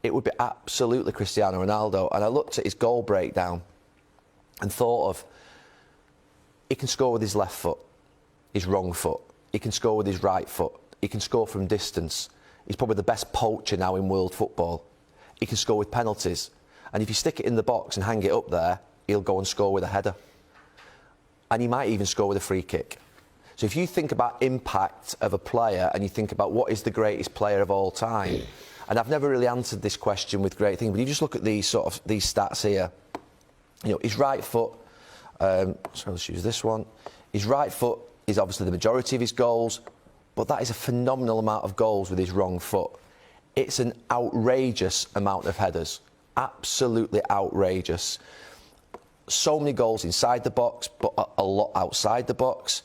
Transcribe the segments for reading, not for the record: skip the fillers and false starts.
it would be absolutely Cristiano Ronaldo. And I looked at his goal breakdown and thought of, he can score with his left foot, his wrong foot. He can score with his right foot. He can score from distance. He's probably the best poacher now in world football. He can score with penalties. And if you stick it in the box and hang it up there, he'll go and score with a header. And he might even score with a free kick. So if you think about impact of a player and you think about what is the greatest player of all time, and I've never really answered this question with great things, but you just look at these stats here. You know, his right foot, so let's use this one. His right foot is obviously the majority of his goals, but that is a phenomenal amount of goals with his wrong foot. It's an outrageous amount of headers. Absolutely outrageous. So many goals inside the box, but a lot outside the box.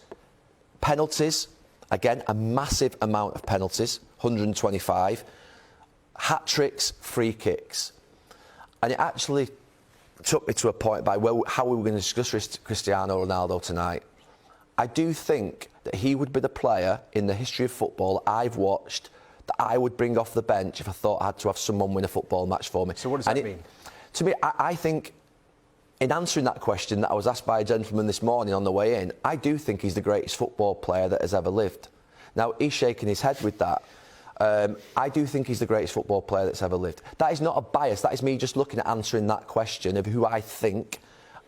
Penalties, again, a massive amount of penalties, 125. Hat-tricks, free kicks. And it actually took me to a point by how we were going to discuss Cristiano Ronaldo tonight. I do think that he would be the player in the history of football I've watched that I would bring off the bench if I thought I had to have someone win a football match for me. So what does that mean? To me, I think, in answering that question that I was asked by a gentleman this morning on the way in, I do think he's the greatest football player that has ever lived. Now, he's shaking his head with that. I do think he's the greatest football player that's ever lived. That is not a bias. That is me just looking at answering that question of who I think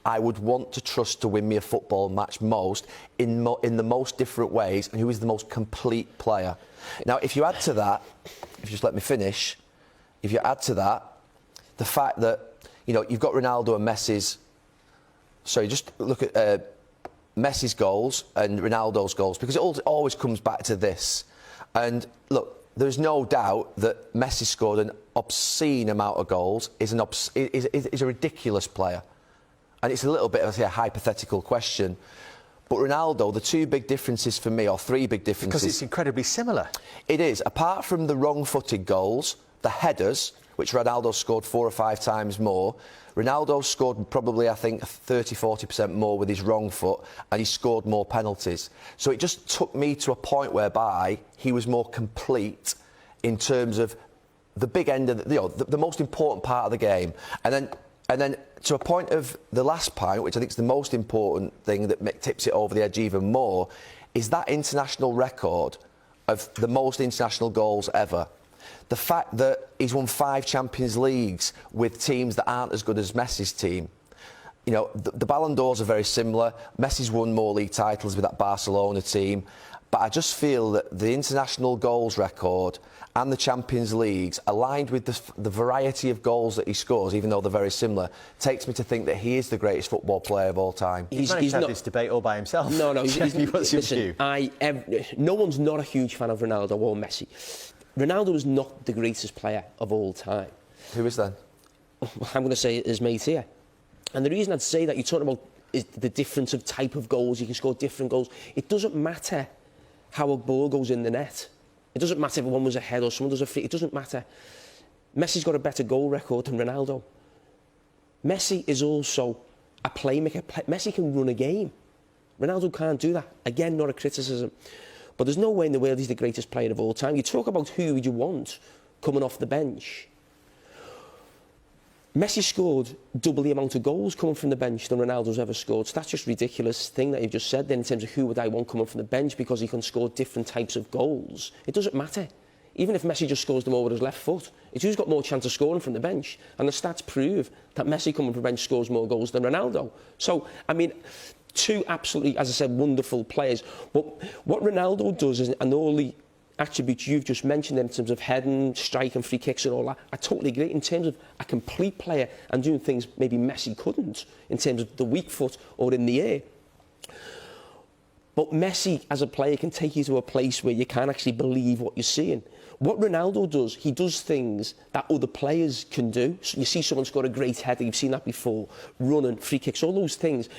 I would want to trust to win me a football match most in the most different ways, and who is the most complete player. Now, if you add to that, if you just let me finish, if you add to that the fact that, you know, you've got Ronaldo and Messi's... So you just look at Messi's goals and Ronaldo's goals, because it always comes back to this. And look, there's no doubt that Messi scored an obscene amount of goals, is a ridiculous player. And it's a little bit of a hypothetical question. But Ronaldo, the two big differences for me, or three big differences... Because it's incredibly similar. It is. Apart from the wrong-footed goals, the headers, which Ronaldo scored 4 or 5 times more, Ronaldo scored probably, I think, 30-40% more with his wrong foot, and he scored more penalties. So it just took me to a point whereby he was more complete in terms of the big end of the most important part of the game. And then to a point of the last point, which I think is the most important thing that tips it over the edge even more, is that international record of the most international goals ever. The fact that he's won 5 Champions Leagues with teams that aren't as good as Messi's team. You know, the Ballon d'Ors are very similar. Messi's won more league titles with that Barcelona team. But I just feel that the international goals record and the Champions Leagues, aligned with the variety of goals that he scores, even though they're very similar, takes me to think that he is the greatest football player of all time. He's had this debate all by himself. No, What's your view? No one's not a huge fan of Ronaldo or Messi. Ronaldo is not the greatest player of all time. Who is then? I'm going to say his mate here. And the reason I'd say that, you're talking about is the difference of type of goals. You can score different goals. It doesn't matter how a ball goes in the net. It doesn't matter if one was a head or someone does a free. It doesn't matter. Messi's got a better goal record than Ronaldo. Messi is also a playmaker. Messi can run a game. Ronaldo can't do that. Again, not a criticism. But there's no way in the world he's the greatest player of all time. You talk about who would you want coming off the bench. Messi scored double the amount of goals coming from the bench than Ronaldo's ever scored. So that's just a ridiculous thing that you've just said then in terms of who would I want coming from the bench because he can score different types of goals. It doesn't matter. Even if Messi just scores them all with his left foot, it's who's got more chance of scoring from the bench. And the stats prove that Messi coming from the bench scores more goals than Ronaldo. So, I mean, two absolutely, as I said, wonderful players. But what Ronaldo does is, and all the attributes you've just mentioned in terms of heading, striking, free kicks and all that, I totally agree. In terms of a complete player and doing things maybe Messi couldn't, in terms of the weak foot or in the air. But Messi, as a player, can take you to a place where you can't actually believe what you're seeing. What Ronaldo does, he does things that other players can do. So you see someone score a great header, you've seen that before, running, free kicks, all those things.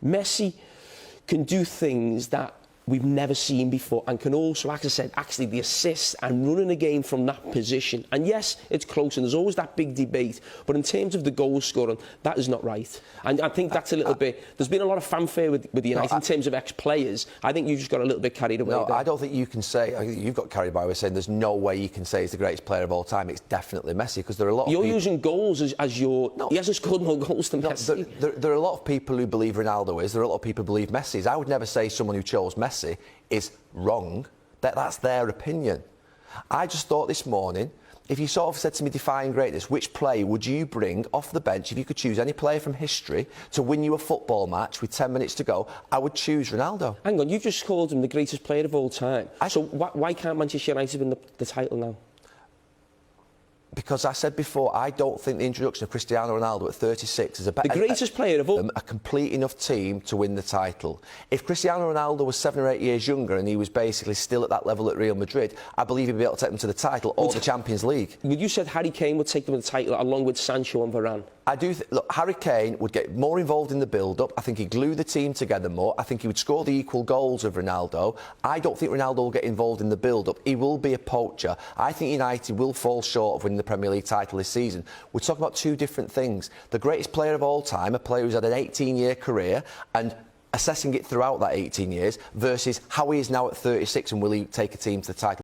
Messi can do things that we've never seen before, and can also, like I said, actually the assists and running a game from that position. And yes, it's close, and there's always that big debate, but in terms of the goal scoring, that is not right. And I think that's a little bit... There's been a lot of fanfare with United in terms of ex-players. I think you just got a little bit carried away there. I don't think you can say... I think you've got carried away with saying there's no way you can say he's the greatest player of all time. It's definitely Messi, because there are a lot of You're people... using goals as your... No. He hasn't scored more goals than Messi. There are a lot of people who believe Ronaldo is. There are a lot of people who believe Messi is. I would never say someone who chose Messi is wrong. That's their opinion. I just thought this morning, if you sort of said to me, define greatness, which player would you bring off the bench if you could choose any player from history to win you a football match with 10 minutes to go? I would choose Ronaldo. Hang on, you've just called him the greatest player of all time. So why can't Manchester United win the title now? Because I said before, I don't think the introduction of Cristiano Ronaldo at 36 is a better... The greatest player of all... A complete enough team to win the title. If Cristiano Ronaldo was 7 or 8 years younger and he was basically still at that level at Real Madrid, I believe he'd be able to take them to the title or the Champions League. You said Harry Kane would take them to the title along with Sancho and Varane. I do look, Harry Kane would get more involved in the build-up. I think he'd glue the team together more. I think he would score the equal goals of Ronaldo. I don't think Ronaldo will get involved in the build-up. He will be a poacher. I think United will fall short of winning the Premier League title this season. We're talking about two different things. The greatest player of all time, a player who's had an 18-year career, and assessing it throughout that 18 years, versus how he is now at 36 and will he take a team to the title.